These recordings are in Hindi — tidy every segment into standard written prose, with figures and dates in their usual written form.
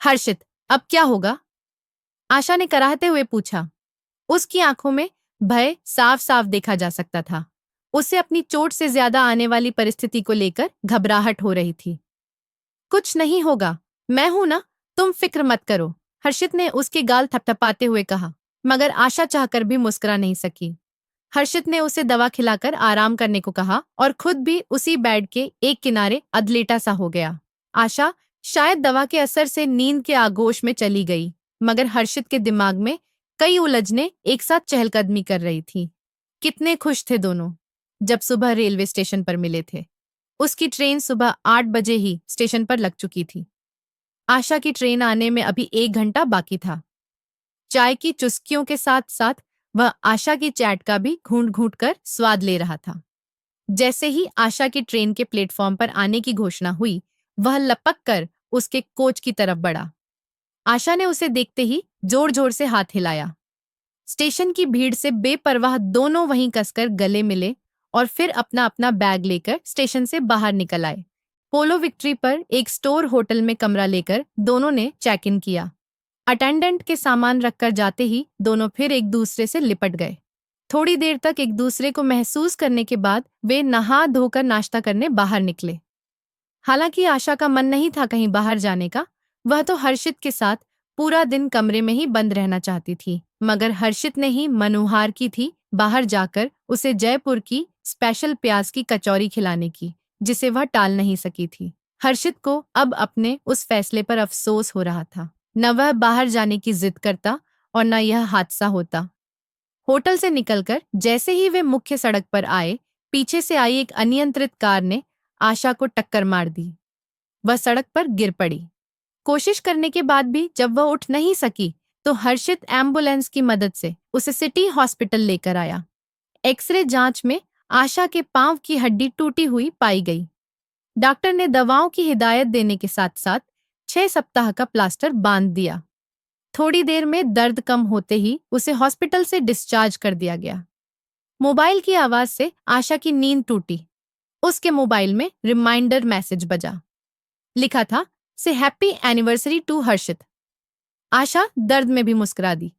हर्षित, अब क्या होगा? आशा ने कराहते हुए पूछा। उसकी आंखों में भय साफ साफ देखा जा सकता था। उसे अपनी चोट से ज्यादा आने वाली परिस्थिति को लेकर घबराहट हो रही थी। कुछ नहीं होगा, मैं हूं ना, तुम फिक्र मत करो, हर्षित ने उसके गाल थपथपाते हुए कहा। मगर आशा चाहकर भी मुस्कुरा नहीं सकी। हर्षित ने उसे दवा खिलाकर आराम करने को कहा और खुद भी उसी बेड के एक किनारे अधलेटा सा हो गया। आशा शायद दवा के असर से नींद के आगोश में चली गई, मगर हर्षित के दिमाग में कई उलझनें एक साथ चहलकदमी कर रही थी। कितने खुश थे दोनों जब सुबह रेलवे स्टेशन पर मिले थे। उसकी ट्रेन सुबह 8 बजे ही स्टेशन पर लग चुकी थी। आशा की ट्रेन आने में अभी 1 घंटा बाकी था। चाय की चुस्कियों के साथ साथ वह आशा की चैट का भी घूंट घूंट कर स्वाद ले रहा था। जैसे ही आशा की ट्रेन के प्लेटफॉर्म पर आने की घोषणा हुई, वह लपक कर उसके कोच की तरफ बढ़ा। आशा ने उसे देखते ही जोर जोर से हाथ हिलाया। स्टेशन की भीड़ से बेपरवाह दोनों वहीं कसकर गले मिले और फिर अपना अपना बैग लेकर स्टेशन से बाहर निकल आए। पोलो विक्ट्री पर एक स्टोर होटल में कमरा लेकर दोनों ने चेक इन किया। अटेंडेंट के सामान रखकर जाते ही दोनों फिर एक दूसरे से लिपट गए। थोड़ी देर तक एक दूसरे को महसूस करने के बाद वे नहा धोकर नाश्ता करने बाहर निकले। हालांकि आशा का मन नहीं था कहीं बाहर जाने का। वह तो हर्षित के साथ पूरा दिन कमरे में ही बंद रहना चाहती थी, मगर हर्षित ने ही मनुहार की थी बाहर जाकर उसे जयपुर की स्पेशल प्याज की कचौरी खिलाने की, जिसे वह टाल नहीं सकी थी। हर्षित को अब अपने उस फैसले पर अफसोस हो रहा था। न वह बाहर जाने की जिद करता और न यह हादसा होता। होटल से निकलकर जैसे ही वे मुख्य सड़क पर आए, पीछे से आई एक अनियंत्रित कार ने आशा को टक्कर मार दी। वह सड़क पर गिर पड़ी। कोशिश करने के बाद भी जब वह उठ नहीं सकी, तो हर्षित एम्बुलेंस की मदद से उसे सिटी हॉस्पिटल लेकर आया। एक्सरे जांच में आशा के पांव की हड्डी टूटी हुई पाई गई। डॉक्टर ने दवाओं की हिदायत देने के साथ साथ 6 सप्ताह का प्लास्टर बांध दिया। थोड़ी देर में दर्द कम होते ही उसे हॉस्पिटल से डिस्चार्ज कर दिया गया। मोबाइल की आवाज से आशा की नींद टूटी। उसके मोबाइल में रिमाइंडर मैसेज बजा। लिखा था, से हैप्पी एनिवर्सरी टू हर्षित। आशा दर्द में भी मुस्कुरा दी।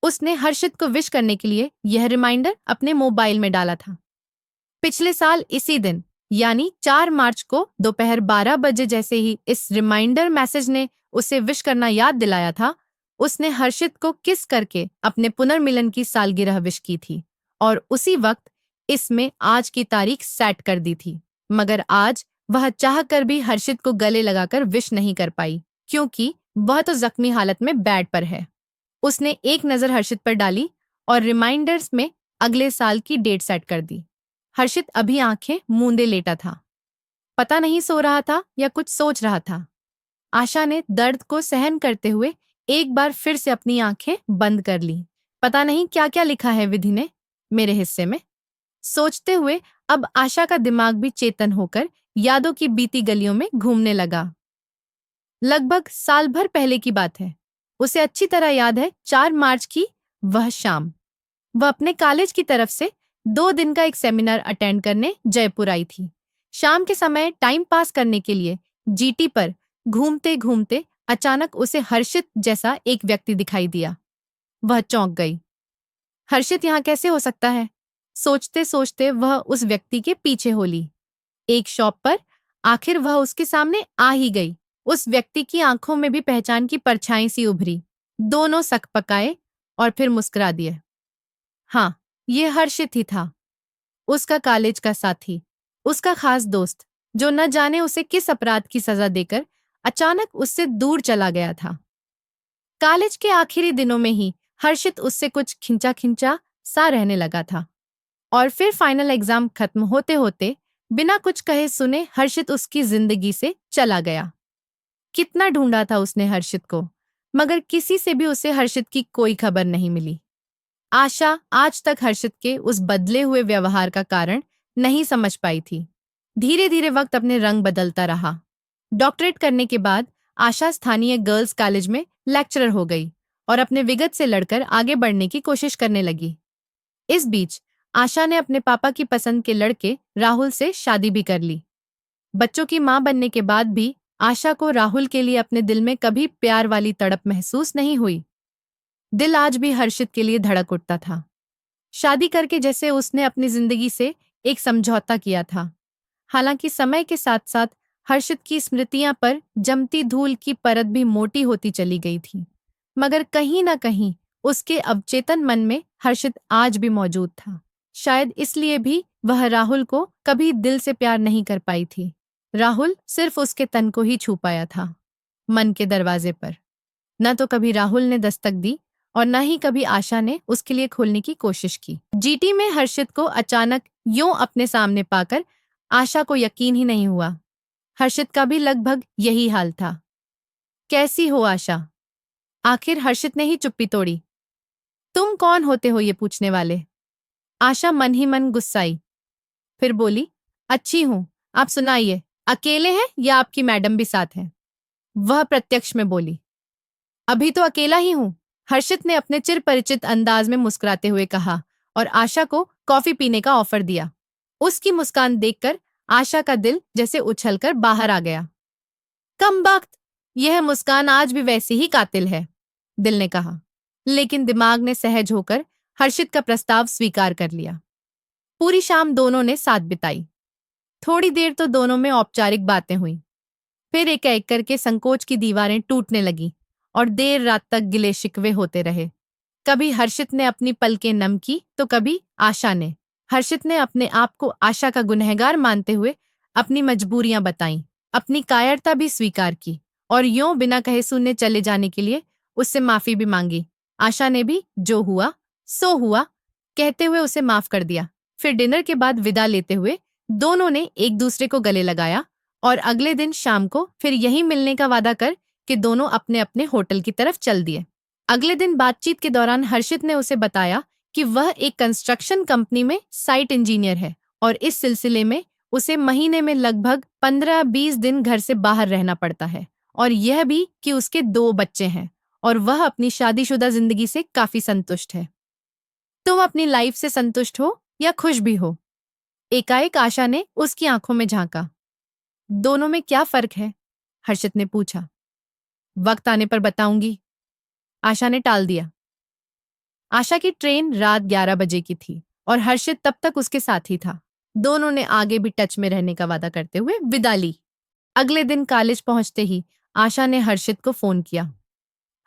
उसने हर्षित को विश करने के लिए यह रिमाइंडर अपने मोबाइल में डाला था। पिछले साल इसी दिन यानी 4 मार्च को दोपहर 12 बजे जैसे ही इस रिमाइंडर मैसेज ने उसे विश करना याद दिलाया था, उसने हर्षित को किस करके अपने पुनर्मिलन की सालगिरह विश की थी और उसी वक्त इसमें आज की तारीख सेट कर दी थी। मगर आज वह चाहकर भी हर्षित को गले लगाकर विश नहीं कर पाई, क्योंकि वह तो जख्मी हालत में बेड पर है। उसने एक नजर हर्षित पर डाली और रिमाइंडर्स में अगले साल की डेट सेट कर दी। हर्षित अभी आंखें मूंदे लेटा था। पता नहीं सो रहा था या कुछ सोच रहा था। आशा ने दर्द को सहन करते हुए एक बार फिर से अपनी आंखें बंद कर ली। पता नहीं क्या क्या लिखा है विधि ने मेरे हिस्से में। सोचते हुए अब आशा का दिमाग भी चेतन होकर यादों की बीती गलियों में घूमने लगा। लगभग साल भर पहले की बात है। उसे अच्छी तरह याद है 4 मार्च की वह शाम। वह अपने कॉलेज की तरफ से 2 दिन का एक सेमिनार अटेंड करने जयपुर आई थी। शाम के समय टाइम पास करने के लिए जीटी पर घूमते घूमते अचानक उसे हर्षित जैसा एक व्यक्ति दिखाई दिया। वह चौंक गई। हर्षित यहाँ कैसे हो सकता है? सोचते सोचते वह उस व्यक्ति के पीछे हो ली। एक शॉप पर आखिर वह उसके सामने आ ही गई। उस व्यक्ति की आंखों में भी पहचान की परछाई सी उभरी। दोनों सकपकाए और फिर मुस्कुरा दिए। हाँ, ये हर्षित ही था। उसका कॉलेज का साथी, उसका खास दोस्त, जो न जाने उसे किस अपराध की सजा देकर अचानक उससे दूर चला गया था। कॉलेज के आखिरी दिनों में ही हर्षित उससे कुछ खिंचा खिंचा सा रहने लगा था और फिर फाइनल एग्जाम खत्म होते होते बिना कुछ कहे सुने हर्षित उसकी जिंदगी से चला गया। कितना ढूंढा था उसने हर्षित को, मगर किसी से भी उसे हर्षित की कोई खबर नहीं मिली। आशा आज तक हर्षित के उस बदले हुए व्यवहार का कारण नहीं समझ पाई थी। धीरे धीरे वक्त अपने रंग बदलता रहा। डॉक्टरेट करने के बाद आशा स्थानीय गर्ल्स कॉलेज में लेक्चरर हो गई और अपने विगत से लड़कर आगे बढ़ने की कोशिश करने लगी। इस बीच आशा ने अपने पापा की पसंद के लड़के राहुल से शादी भी कर ली। बच्चों की मां बनने के बाद भी आशा को राहुल के लिए अपने दिल में कभी प्यार वाली तड़प महसूस नहीं हुई। दिल आज भी हर्षित के लिए धड़क उठता था। शादी करके जैसे उसने अपनी जिंदगी से एक समझौता किया था। हालांकि समय के साथ साथ हर्षित की स्मृतियां पर जमती धूल की परत भी मोटी होती चली गई थी, मगर कहीं ना कहीं उसके अवचेतन मन में हर्षित आज भी मौजूद था। शायद इसलिए भी वह राहुल को कभी दिल से प्यार नहीं कर पाई थी। राहुल सिर्फ उसके तन को ही छू पाया था, मन के दरवाजे पर। न तो कभी राहुल ने दस्तक दी और न ही कभी आशा ने उसके लिए खोलने की कोशिश की। जीटी में हर्षित को अचानक यूं अपने सामने पाकर आशा को यकीन ही नहीं हुआ। हर्षित का भी लगभग यही हाल था। कैसी हो आशा? आखिर हर्षित ने ही चुप्पी तोड़ी। तुम कौन होते हो ये पूछने वाले? आशा मन ही मन गुस्साई। फिर बोली, अच्छी हूं, आप सुनाइए, अकेले हैं या आपकी मैडम भी साथ है? वह प्रत्यक्ष में बोली, अभी तो अकेला ही हूं। हर्षित ने अपने चिर परिचित अंदाज में मुस्कुराते हुए कहा और आशा को कॉफी पीने का ऑफर दिया। उसकी मुस्कान देखकर आशा का दिल जैसे उछलकर बाहर आ गया। कमबख्त, यह मुस्कान आज भी वैसी ही कातिल है, दिल ने कहा। लेकिन दिमाग ने सहज होकर हर्षित का प्रस्ताव स्वीकार कर लिया। पूरी शाम दोनों ने साथ बिताई। थोड़ी देर तो दोनों में औपचारिक बातें हुई। फिर एक एक करके संकोच की दीवारें टूटने लगी और देर रात तक गिले शिकवे होते रहे। कभी हर्षित ने अपनी पलकें नम की तो कभी आशा ने। हर्षित ने अपने आप को आशा का गुनहगार मानते हुए अपनी मजबूरियां बताईं, अपनी कायरता भी स्वीकार की और यूं बिना कहे सुनने चले जाने के लिए उससे माफी भी मांगी। आशा ने भी जो हुआ सो हुआ कहते हुए उसे माफ कर दिया। फिर डिनर के बाद विदा लेते हुए दोनों ने एक दूसरे को गले लगाया और अगले दिन शाम को फिर यहीं मिलने का वादा कर कि दोनों अपने अपने होटल की तरफ चल दिए। अगले दिन बातचीत के दौरान हर्षित ने उसे बताया कि वह एक कंस्ट्रक्शन कंपनी में साइट इंजीनियर है और इस सिलसिले में उसे महीने में लगभग 15-20 दिन घर से बाहर रहना पड़ता है, और यह भी कि उसके 2 बच्चे हैं और वह अपनी शादीशुदा जिंदगी से काफी संतुष्ट है। तुम अपनी लाइफ से संतुष्ट हो या खुश भी हो? एकाएक आशा ने उसकी आंखों में झांका। दोनों में क्या फर्क है? हर्षित ने पूछा। वक्त आने पर बताऊंगी, आशा ने टाल दिया। आशा की ट्रेन रात 11 बजे की थी और हर्षित तब तक उसके साथ ही था। दोनों ने आगे भी टच में रहने का वादा करते हुए विदा ली। अगले दिन कॉलेज पहुंचते ही आशा ने हर्षित को फोन किया।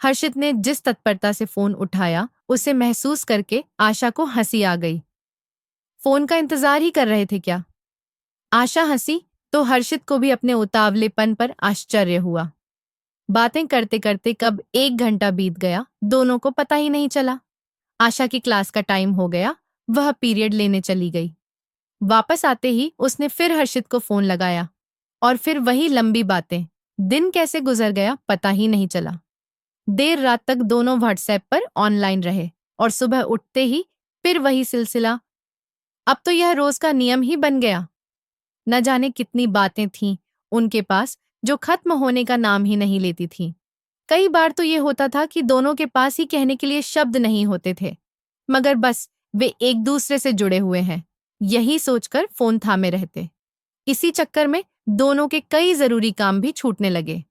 हर्षित ने जिस तत्परता से फोन उठाया उसे महसूस करके आशा को हंसी आ गई। फोन का इंतजार ही कर रहे थे क्या? आशा हंसी तो हर्षित को भी अपने उतावलेपन पर आश्चर्य हुआ। बातें करते करते कब 1 घंटा बीत गया दोनों को पता ही नहीं चला। आशा की क्लास का टाइम हो गया, वह पीरियड लेने चली गई। वापस आते ही उसने फिर हर्षित को फोन लगाया और फिर वही लंबी बातें। दिन कैसे गुजर गया पता ही नहीं चला। देर रात तक दोनों व्हाट्सएप पर ऑनलाइन रहे और सुबह उठते ही फिर वही सिलसिला। अब तो यह रोज का नियम ही बन गया। न जाने कितनी बातें थीं उनके पास जो खत्म होने का नाम ही नहीं लेती थीं। कई बार तो ये होता था कि दोनों के पास ही कहने के लिए शब्द नहीं होते थे, मगर बस वे एक दूसरे से जुड़े हुए हैं यही सोचकर फोन थामे रहते। इसी चक्कर में दोनों के कई जरूरी काम भी छूटने लगे।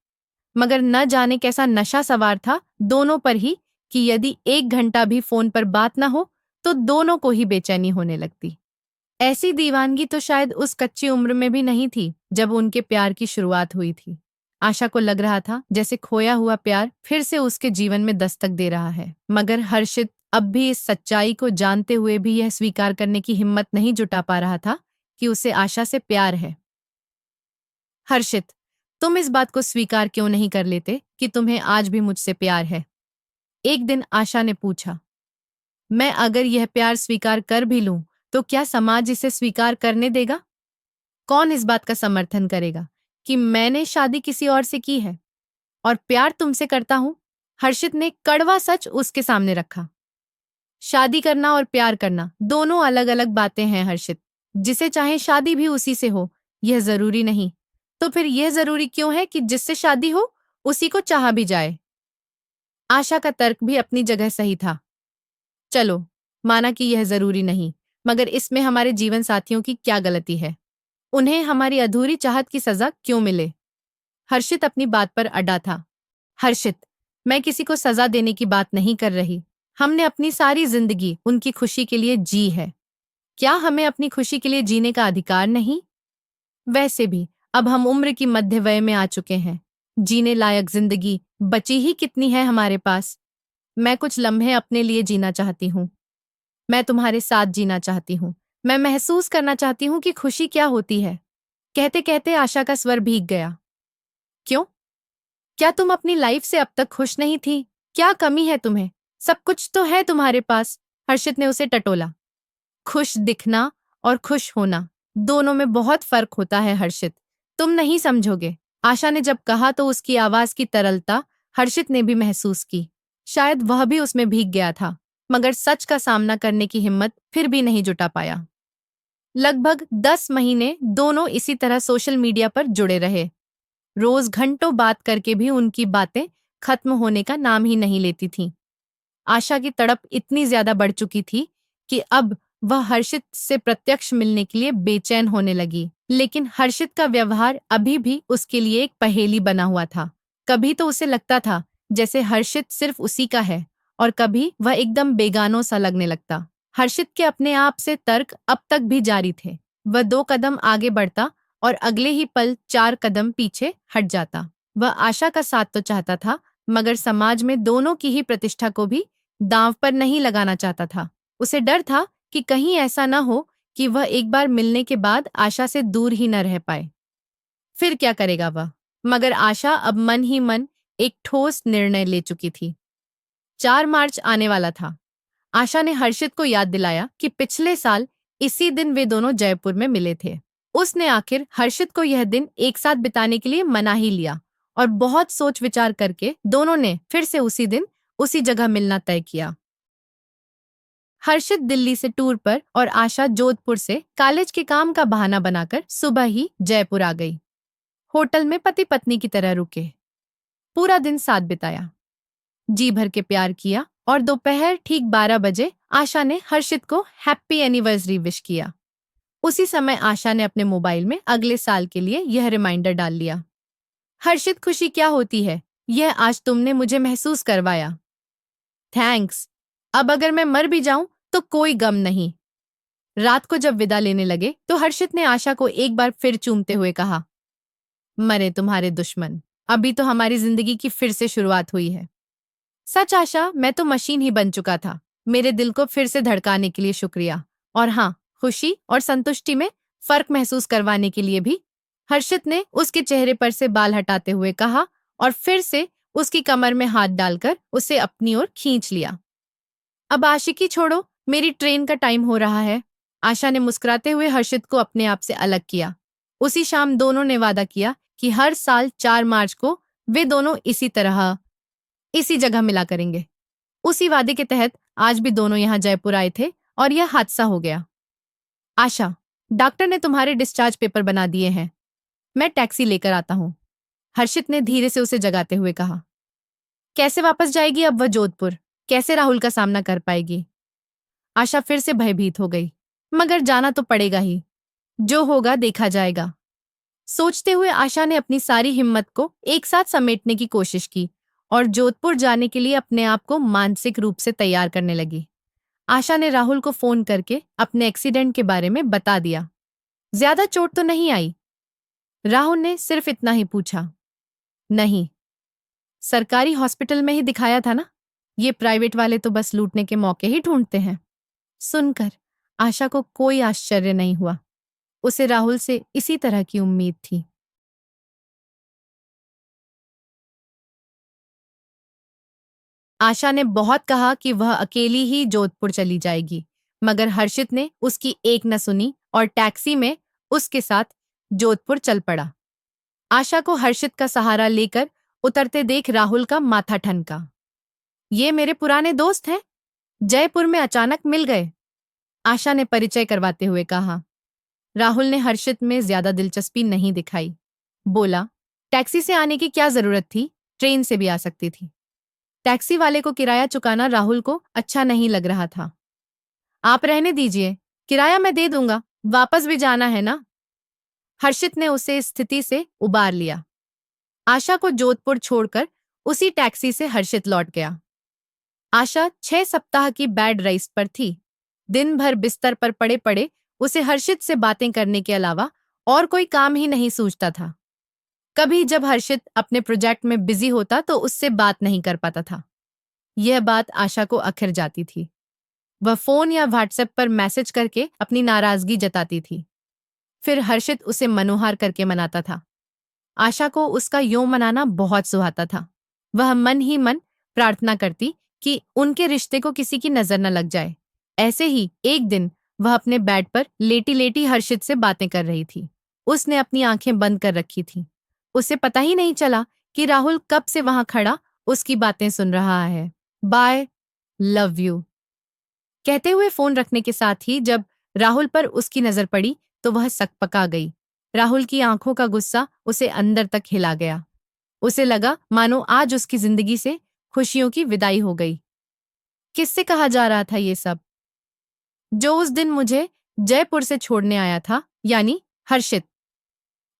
मगर न जाने कैसा नशा सवार था दोनों पर ही कि यदि 1 घंटा भी फोन पर बात न हो तो दोनों को ही बेचैनी होने लगती। ऐसी दीवानगी तो शायद उस कच्ची उम्र में भी नहीं थी जब उनके प्यार की शुरुआत हुई थी। आशा को लग रहा था जैसे खोया हुआ प्यार फिर से उसके जीवन में दस्तक दे रहा है, मगर हर्षित अब भी इस सच्चाई को जानते हुए भी यह स्वीकार करने की हिम्मत नहीं जुटा पा रहा था कि उसे आशा से प्यार है। हर्षित, तुम इस बात को स्वीकार क्यों नहीं कर लेते कि तुम्हें आज भी मुझसे प्यार है? एक दिन आशा ने पूछा। मैं अगर यह प्यार स्वीकार कर भी लूं तो क्या समाज इसे स्वीकार करने देगा? कौन इस बात का समर्थन करेगा कि मैंने शादी किसी और से की है और प्यार तुमसे करता हूं? हर्षित ने कड़वा सच उसके सामने रखा। शादी करना और प्यार करना दोनों अलग अलग बातें हैं हर्षित। जिसे चाहे शादी भी उसी से हो, यह जरूरी नहीं। तो फिर यह जरूरी क्यों है कि जिससे शादी हो उसी को चाहा भी जाए? आशा का तर्क भी अपनी जगह सही था। चलो, माना कि यह जरूरी नहीं, मगर इसमें हमारे जीवन साथियों की क्या गलती है? उन्हें हमारी अधूरी चाहत की सजा क्यों मिले? हर्षित अपनी बात पर अड़ा था। हर्षित, मैं किसी को सजा देने की बात नहीं कर रही। हमने अपनी सारी जिंदगी उनकी खुशी के लिए जी है। क्या हमें अपनी खुशी के लिए जीने का अधिकार नहीं? वैसे भी अब हम उम्र की मध्य वय में आ चुके हैं। जीने लायक जिंदगी बची ही कितनी है हमारे पास। मैं कुछ लम्हे अपने लिए जीना चाहती हूँ। मैं तुम्हारे साथ जीना चाहती हूँ। मैं महसूस करना चाहती हूँ कि खुशी क्या होती है। कहते कहते आशा का स्वर भीग गया। क्यों? क्या तुम अपनी लाइफ से अब तक खुश नहीं थी? क्या कमी है तुम्हें? सब कुछ तो है तुम्हारे पास। हर्षित ने उसे टटोला। खुश दिखना और खुश होना, दोनों में बहुत फर्क होता है हर्षित। तुम नहीं समझोगे। आशा ने जब कहा तो उसकी आवाज की तरलता हर्षित ने भी महसूस की। शायद वह भी उसमें भीग गया था, मगर सच का सामना करने की हिम्मत फिर भी नहीं जुटा पाया। लगभग 10 महीने दोनों इसी तरह सोशल मीडिया पर जुड़े रहे। रोज घंटों बात करके भी उनकी बातें खत्म होने का नाम ही नहीं लेती थीं। आशा की तड़प इतनी ज्यादा बढ़ चुकी थी कि अब वह हर्षित से प्रत्यक्ष मिलने के लिए बेचैन होने लगी। लेकिन हर्षित का व्यवहार अभी भी उसके लिए एक पहेली बना हुआ था। कभी तो उसे लगता था जैसे हर्षित सिर्फ उसी का है, और कभी वह एकदम बेगानों सा लगने लगता। हर्षित के अपने आप से तर्क अब तक भी जारी थे। वह 2 कदम आगे बढ़ता और अगले ही पल 4 कदम पीछे हट जाता। वह आशा का साथ तो चाहता था, मगर समाज में दोनों की ही प्रतिष्ठा को भी दांव पर नहीं लगाना चाहता था। उसे डर था कि कहीं ऐसा न हो कि वह एक बार मिलने के बाद आशा से दूर ही न रह पाए। फिर क्या करेगा वह? मगर आशा अब मन ही मन एक ठोस निर्णय ले चुकी थी। 4 मार्च आने वाला था। आशा ने हर्षित को याद दिलाया कि पिछले साल इसी दिन वे दोनों जयपुर में मिले थे। उसने आखिर हर्षित को यह दिन एक साथ बिताने के लिए मना ही लिया, और बहुत सोच विचार करके दोनों ने फिर से उसी दिन उसी जगह मिलना तय किया। हर्षित दिल्ली से टूर पर और आशा जोधपुर से कॉलेज के काम का बहाना बनाकर सुबह ही जयपुर आ गई। होटल में पति पत्नी की तरह रुके। पूरा दिन साथ बिताया। जी भर के प्यार किया, और दोपहर ठीक 12 बजे आशा ने हर्षित को हैप्पी एनिवर्सरी विश किया। उसी समय आशा ने अपने मोबाइल में अगले साल के लिए यह रिमाइंडर डाल लिया। हर्षित, खुशी क्या होती है, यह आज तुमने मुझे महसूस करवाया। थैंक्स। अब अगर मैं मर भी जाऊं तो कोई गम नहीं। रात को जब विदा लेने लगे तो हर्षित ने आशा को एक बार फिर चूमते हुए कहा, मरे तुम्हारे दुश्मन, अभी तो हमारी जिंदगी की फिर से शुरुआत हुई है। सच आशा, मैं तो मशीन ही बन चुका था। मेरे दिल को फिर से धड़काने के लिए शुक्रिया। और हाँ, खुशी और संतुष्टि में फर्क महसूस करवाने के लिए भी। हर्षित ने उसके चेहरे पर से बाल हटाते हुए कहा, और फिर से उसकी कमर में हाथ डालकर उसे अपनी ओर खींच लिया। अब आशिकी छोड़ो, मेरी ट्रेन का टाइम हो रहा है। आशा ने मुस्कुराते हुए हर्षित को अपने आप से अलग किया। उसी शाम दोनों ने वादा किया कि हर साल 4 मार्च को वे दोनों इसी जगह मिला करेंगे। उसी वादे के तहत आज भी दोनों यहाँ जयपुर आए थे, और यह हादसा हो गया। आशा, डॉक्टर ने तुम्हारे डिस्चार्ज पेपर बना दिए हैं। मैं टैक्सी लेकर आता हूँ। हर्षित ने धीरे से उसे जगाते हुए कहा। कैसे वापस जाएगी अब वह जोधपुर? कैसे राहुल का सामना कर पाएगी? आशा फिर से भयभीत हो गई। मगर जाना तो पड़ेगा ही। जो होगा देखा जाएगा। सोचते हुए आशा ने अपनी सारी हिम्मत को एक साथ समेटने की कोशिश की और जोधपुर जाने के लिए अपने आप को मानसिक रूप से तैयार करने लगी। आशा ने राहुल को फोन करके अपने एक्सीडेंट के बारे में बता दिया। ज्यादा चोट तो नहीं आई? राहुल ने सिर्फ इतना ही पूछा। नहीं, सरकारी हॉस्पिटल में ही दिखाया था ना। ये प्राइवेट वाले तो बस लूटने के मौके ही ढूंढते हैं। सुनकर आशा को कोई आश्चर्य नहीं हुआ। उसे राहुल से इसी तरह की उम्मीद थी। आशा ने बहुत कहा कि वह अकेली ही जोधपुर चली जाएगी, मगर हर्षित ने उसकी एक न सुनी और टैक्सी में उसके साथ जोधपुर चल पड़ा। आशा को हर्षित का सहारा लेकर उतरते देख राहुल का माथा ठनका। ये मेरे पुराने दोस्त हैं, जयपुर में अचानक मिल गए। आशा ने परिचय करवाते हुए कहा। राहुल ने हर्षित में ज्यादा दिलचस्पी नहीं दिखाई। बोला, टैक्सी से आने की क्या जरूरत थी, ट्रेन से भी आ सकती थी। टैक्सी वाले को किराया चुकाना राहुल को अच्छा नहीं लग रहा था। आप रहने दीजिए, किराया मैं दे दूंगा, वापस भी जाना है ना। हर्षित ने उसे इस स्थिति से उबार लिया। आशा को जोधपुर छोड़कर उसी टैक्सी से हर्षित लौट गया। आशा 6 सप्ताह की बेड रेस्ट पर थी। दिन भर बिस्तर पर पड़े पड़े उसे हर्षित से बातें करने के अलावा और कोई काम ही नहीं सूझता था। कभी जब हर्षित अपने प्रोजेक्ट में बिजी होता तो उससे बात नहीं कर पाता था। यह बात आशा को अखिर जाती थी। वह फोन या व्हाट्सएप पर मैसेज करके अपनी नाराजगी जताती थी। फिर हर्षित उसे मनोहार करके मनाता था। आशा को उसका यूं मनाना बहुत सुहाता था। वह मन ही मन प्रार्थना करती कि उनके रिश्ते को किसी की नजर न लग जाए। ऐसे ही एक दिन वह अपने बेड पर लेटी लेटी हर्षित से बातें कर रही थी। उसने अपनी आंखें बंद कर रखी थीं। उसे पता ही नहीं चला कि राहुल कब से वहां खड़ा उसकी बातें सुन रहा है। बाय, लव यू कहते हुए फोन रखने के साथ ही जब राहुल पर उसकी नजर पड़ी तो वह सकपका गई। राहुल की आंखों का गुस्सा उसे अंदर तक हिला गया। उसे लगा मानो आज उसकी जिंदगी से खुशियों की विदाई हो गई। किससे कहा जा रहा था ये सब? जो उस दिन मुझे जयपुर से छोड़ने आया था, यानी हर्षित।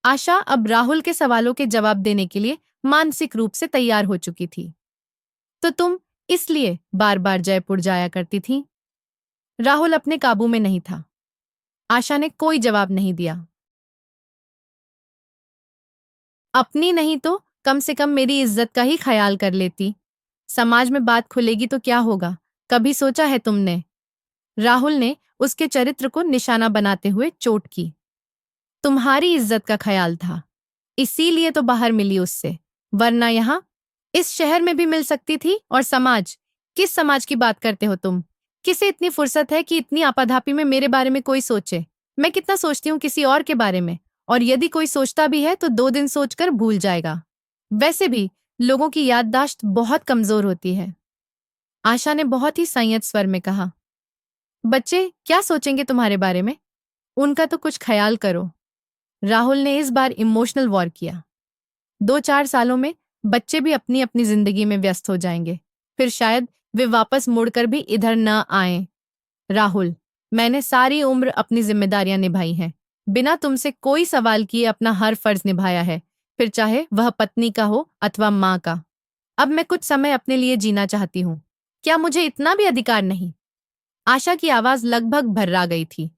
आशा अब राहुल के सवालों के जवाब देने के लिए मानसिक रूप से तैयार हो चुकी थी। तो तुम इसलिए बार बार जयपुर जाया करती थी? राहुल अपने काबू में नहीं था। आशा ने कोई जवाब नहीं दिया। अपनी नहीं तो कम से कम मेरी इज्जत का ही ख्याल कर लेती। समाज में बात खुलेगी तो क्या होगा, कभी सोचा है तुमने? राहुल ने उसके चरित्र को निशाना बनाते हुए चोट की। तुम्हारी इज्जत का ख्याल था, इसीलिए तो बाहर मिली उससे, वरना यहां इस शहर में भी मिल सकती थी। और समाज, किस समाज की बात करते हो तुम? किसे इतनी फुर्सत है कि इतनी आपाधापी में मेरे बारे में कोई सोचे? मैं कितना सोचती हूँ किसी और के बारे में, और यदि कोई सोचता भी है तो 2 दिन सोचकर भूल जाएगा। वैसे भी लोगों की याददाश्त बहुत कमजोर होती है। आशा ने बहुत ही संयत स्वर में कहा। बच्चे क्या सोचेंगे तुम्हारे बारे में? उनका तो कुछ ख्याल करो। राहुल ने इस बार इमोशनल वॉर किया। 2-4 सालों में बच्चे भी अपनी अपनी जिंदगी में व्यस्त हो जाएंगे, फिर शायद वे वापस मुड़कर भी इधर न आएं। राहुल, मैंने सारी उम्र अपनी जिम्मेदारियां निभाई हैं, बिना तुमसे कोई सवाल किए अपना हर फर्ज निभाया है, फिर चाहे वह पत्नी का हो अथवा माँ का। अब मैं कुछ समय अपने लिए जीना चाहती हूँ। क्या मुझे इतना भी अधिकार नहीं? आशा की आवाज लगभग भर्रा गई थी।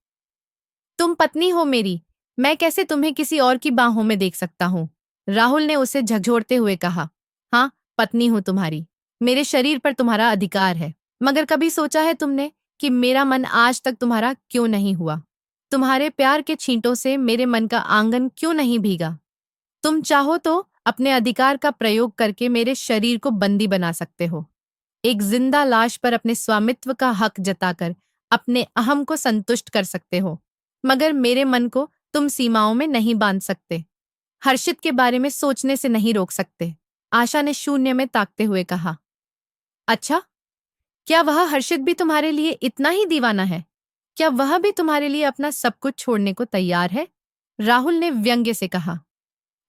तुम पत्नी हो मेरी, मैं कैसे तुम्हें किसी और की बाहों में देख सकता हूँ? राहुल ने उसे झकझोरते हुए कहा। हाँ, पत्नी हूं तुम्हारी, मेरे शरीर पर तुम्हारा अधिकार है, मगर कभी सोचा है तुमने कि मेरा मन आज तक तुम्हारा क्यों नहीं हुआ? तुम्हारे प्यार के छींटों से मेरे मन का आंगन क्यों नहीं भीगा? तुम चाहो तो अपने अधिकार का प्रयोग करके मेरे शरीर को बंदी बना सकते हो। एक जिंदा लाश पर अपने स्वामित्व का हक जताकर अपने अहम को संतुष्ट कर सकते हो, मगर मेरे मन को तुम सीमाओं में नहीं बांध सकते, हर्षित के बारे में सोचने से नहीं रोक सकते। आशा ने शून्य में ताकते हुए कहा। अच्छा, क्या वह हर्षित भी तुम्हारे लिए इतना ही दीवाना है? क्या वह भी तुम्हारे लिए अपना सब कुछ छोड़ने को तैयार है? राहुल ने व्यंग्य से कहा।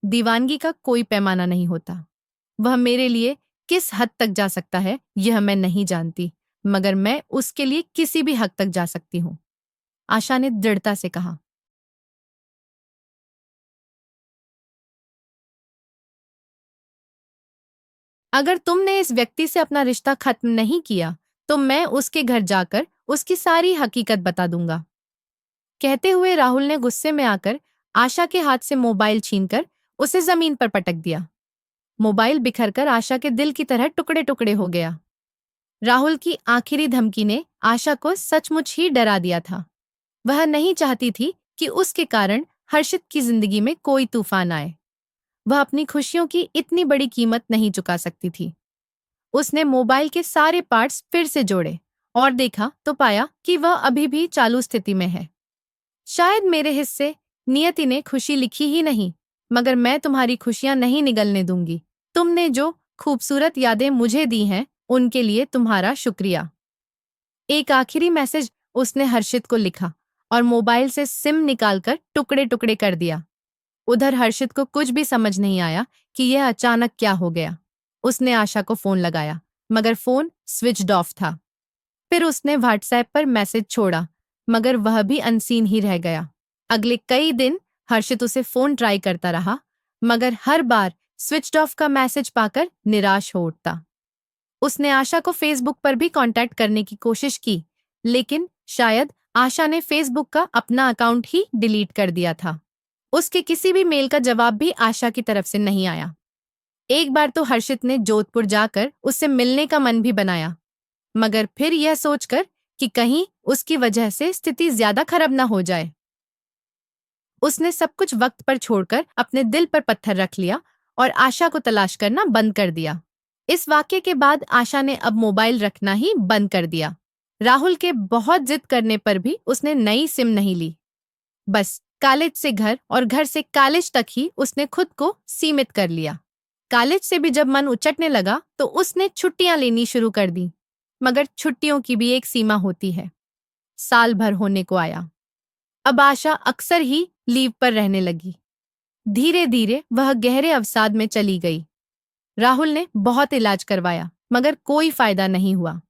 दीवानगी का कोई पैमाना नहीं होता। वह मेरे लिए किस हद तक जा सकता है यह मैं नहीं जानती, मगर मैं उसके लिए किसी भी हद तक जा सकती हूँ, आशा ने दृढ़ता से कहा। अगर तुमने इस व्यक्ति से अपना रिश्ता खत्म नहीं किया तो मैं उसके घर जाकर उसकी सारी हकीकत बता दूंगा। कहते हुए राहुल ने गुस्से में आकर आशा के हाथ से मोबाइल छीनकर उसे जमीन पर पटक दिया। मोबाइल बिखरकर आशा के दिल की तरह टुकड़े टुकड़े हो गया। राहुल की आखिरी धमकी ने आशा को सचमुच ही डरा दिया था। वह नहीं चाहती थी कि उसके कारण हर्षित की जिंदगी में कोई तूफान आए। वह अपनी खुशियों की इतनी बड़ी कीमत नहीं चुका सकती थी। उसने मोबाइल के सारे पार्ट्स फिर से जोड़े और देखा तो पाया कि वह अभी भी चालू स्थिति में है। शायद मेरे हिस्से नियति ने खुशी लिखी ही नहीं, मगर मैं तुम्हारी खुशियां नहीं निगलने दूंगी। तुमने जो खूबसूरत यादें मुझे दी हैं, उनके लिए तुम्हारा शुक्रिया। एक आखिरी मैसेज उसने हर्षित को लिखा और मोबाइल से सिम निकालकर टुकड़े टुकड़े कर दिया। उधर हर्षित को कुछ भी समझ नहीं आया कि यह अचानक क्या हो गया। उसने आशा को फोन लगाया, मगर फोन स्विच्ड ऑफ था। फिर उसने व्हाट्सएप पर मैसेज छोड़ा, मगर वह भी अनसीन ही रह गया। अगले कई दिन हर्षित उसे फोन ट्राई करता रहा, मगर हर बार स्विच्ड ऑफ का मैसेज पाकर निराश हो उठता। उसने आशा को फेसबुक पर भी कांटेक्ट करने की कोशिश की, लेकिन शायद आशा ने फेसबुक का अपना अकाउंट ही डिलीट कर दिया था। उसके किसी भी मेल का जवाब भी आशा की तरफ से नहीं आया। एक बार तो हर्षित ने जोधपुर जाकर उससे मिलने का मन भी बनाया, मगर फिर यह सोचकर कि कहीं उसकी वजह से स्थिति ज्यादा खराब न हो जाए, उसने सब कुछ वक्त पर छोड़कर अपने दिल पर पत्थर रख लिया और आशा को तलाश करना बंद कर दिया। इस वाक्य के बाद आशा ने अब मोबाइल रखना ही बंद कर दिया। राहुल के बहुत जिद करने पर भी उसने नई सिम नहीं ली। बस कॉलेज से घर और घर से कॉलेज तक ही उसने खुद को सीमित कर लिया। कॉलेज से भी जब मन उचटने लगा तो उसने छुट्टियां लेनी शुरू कर दी, मगर छुट्टियों की भी एक सीमा होती है। साल भर होने को आया। अब आशा अक्सर ही लीव पर रहने लगी। धीरे धीरे वह गहरे अवसाद में चली गई। राहुल ने बहुत इलाज करवाया, मगर कोई फायदा नहीं हुआ।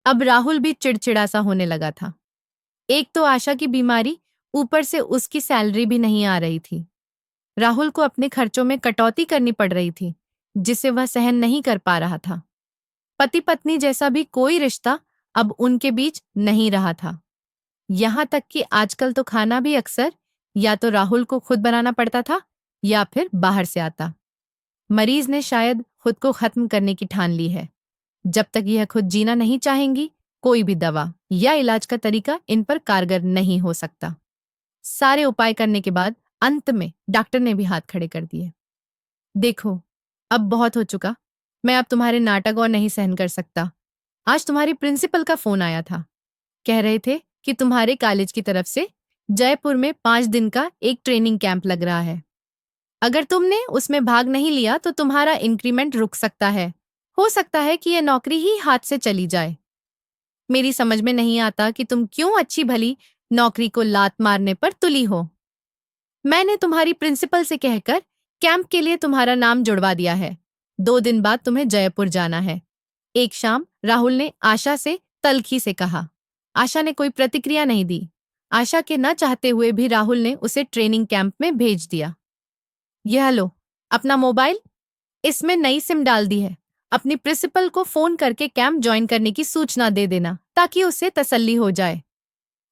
अब राहुल भी चिड़चिड़ा सा होने लगा था। एक तो आशा की बीमारी, ऊपर से उसकी सैलरी भी नहीं आ रही थी। राहुल को अपने खर्चों में कटौती करनी पड़ रही थी, जिसे वह सहन नहीं कर पा रहा था। पति पत्नी जैसा भी कोई रिश्ता अब उनके बीच नहीं रहा था। यहाँ तक कि आजकल तो खाना भी अक्सर या तो राहुल को खुद बनाना पड़ता था या फिर बाहर से आता। मरीज ने शायद खुद को खत्म करने की ठान ली है। जब तक यह खुद जीना नहीं चाहेंगी, कोई भी दवा या इलाज का तरीका इन पर कारगर नहीं हो सकता। सारे उपाय करने के बाद अंत में डॉक्टर ने भी हाथ खड़े कर दिए। देखो, अब बहुत हो चुका। मैं अब तुम्हारे नाटक और नहीं सहन कर सकता। आज तुम्हारी प्रिंसिपल का फोन आया था। कह रहे थे कि तुम्हारे कॉलेज की तरफ से जयपुर में 5 दिन का एक ट्रेनिंग कैंप लग रहा है। अगर तुमने उसमें भाग नहीं लिया तो तुम्हारा इंक्रीमेंट रुक सकता है। हो सकता है कि यह नौकरी ही हाथ से चली जाए। मेरी समझ में नहीं आता कि तुम क्यों अच्छी भली नौकरी को लात मारने पर तुली हो। मैंने तुम्हारी प्रिंसिपल से कहकर कैंप के लिए तुम्हारा नाम जुड़वा दिया है। 2 दिन बाद तुम्हें जयपुर जाना है। एक शाम राहुल ने आशा से तल्खी से कहा। आशा ने कोई प्रतिक्रिया नहीं दी। आशा के न चाहते हुए भी राहुल ने उसे ट्रेनिंग कैंप में भेज दिया। यह लो अपना मोबाइल, इसमें नई सिम डाल दी है। अपनी प्रिंसिपल को फोन करके कैंप ज्वाइन करने की सूचना दे देना ताकि उसे तसल्ली हो जाए।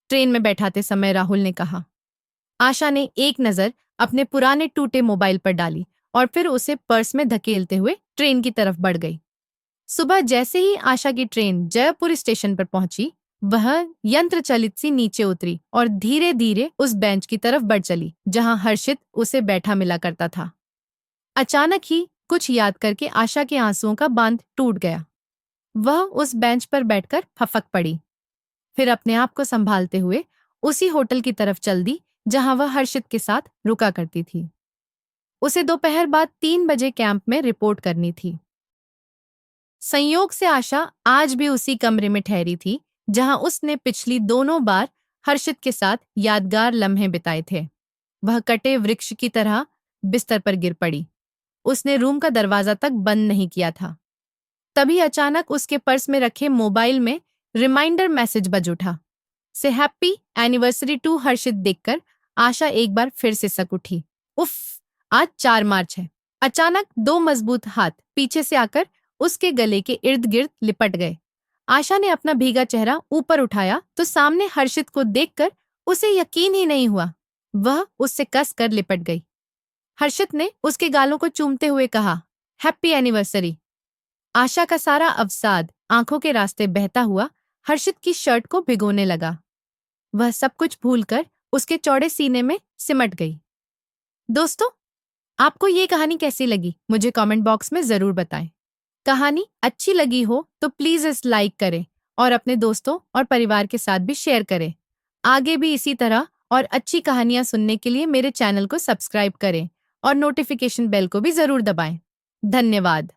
ट्रेन में बैठाते समय राहुल ने कहा। आशा ने एक नजर अपने पुराने टूटे मोबाइल पर डाली और फिर उसे पर्स में धकेलते हुए ट्रेन की तरफ बढ़ गई। सुबह जैसे ही आशा की ट्रेन जयपुर स्टेशन पर पहुंची, वह यंत्र चलित सी नीचे उतरी और धीरे धीरे उस बेंच की तरफ बढ़ चली जहां हर्षित उसे बैठा मिला करता था। अचानक ही कुछ याद करके आशा के आंसुओं का बांध टूट गया। वह उस बेंच पर बैठकर फफक पड़ी। फिर अपने आप को संभालते हुए उसी होटल की तरफ चल दी जहां वह हर्षित के साथ रुका करती थी। उसे दोपहर बाद 3 बजे कैंप में रिपोर्ट करनी थी। संयोग से आशा आज भी उसी कमरे में ठहरी थी जहां उसने पिछली दोनों बार हर्षित के साथ यादगार लम्हे बिताए थे। वह कटे वृक्ष की तरह बिस्तर पर गिर पड़ी। उसने रूम का दरवाजा तक बंद नहीं किया था। तभी अचानक उसके पर्स में रखे मोबाइल में रिमाइंडर मैसेज बज उठा। से हैप्पी एनिवर्सरी टू हर्षित देखकर आशा एक बार फिर से सक उठी। उफ, आज 4 मार्च है। अचानक 2 मजबूत हाथ पीछे से आकर उसके गले के इर्द गिर्द लिपट गए। आशा ने अपना भीगा चेहरा ऊपर उठाया तो सामने हर्षित को देखकर उसे यकीन ही नहीं हुआ। वह उससे कस कर लिपट गई। हर्षित ने उसके गालों को चूमते हुए कहा, हैप्पी एनिवर्सरी। आशा का सारा अवसाद आंखों के रास्ते बहता हुआ हर्षित की शर्ट को भिगोने लगा। वह सब कुछ भूलकर उसके चौड़े सीने में सिमट गई। दोस्तों, आपको ये कहानी कैसी लगी मुझे कमेंट बॉक्स में जरूर बताएं। कहानी अच्छी लगी हो तो प्लीज इस लाइक करें और अपने दोस्तों और परिवार के साथ भी शेयर करें। आगे भी इसी तरह और अच्छी कहानियां सुनने के लिए मेरे चैनल को सब्सक्राइब करें और नोटिफिकेशन बेल को भी जरूर दबाएं। धन्यवाद।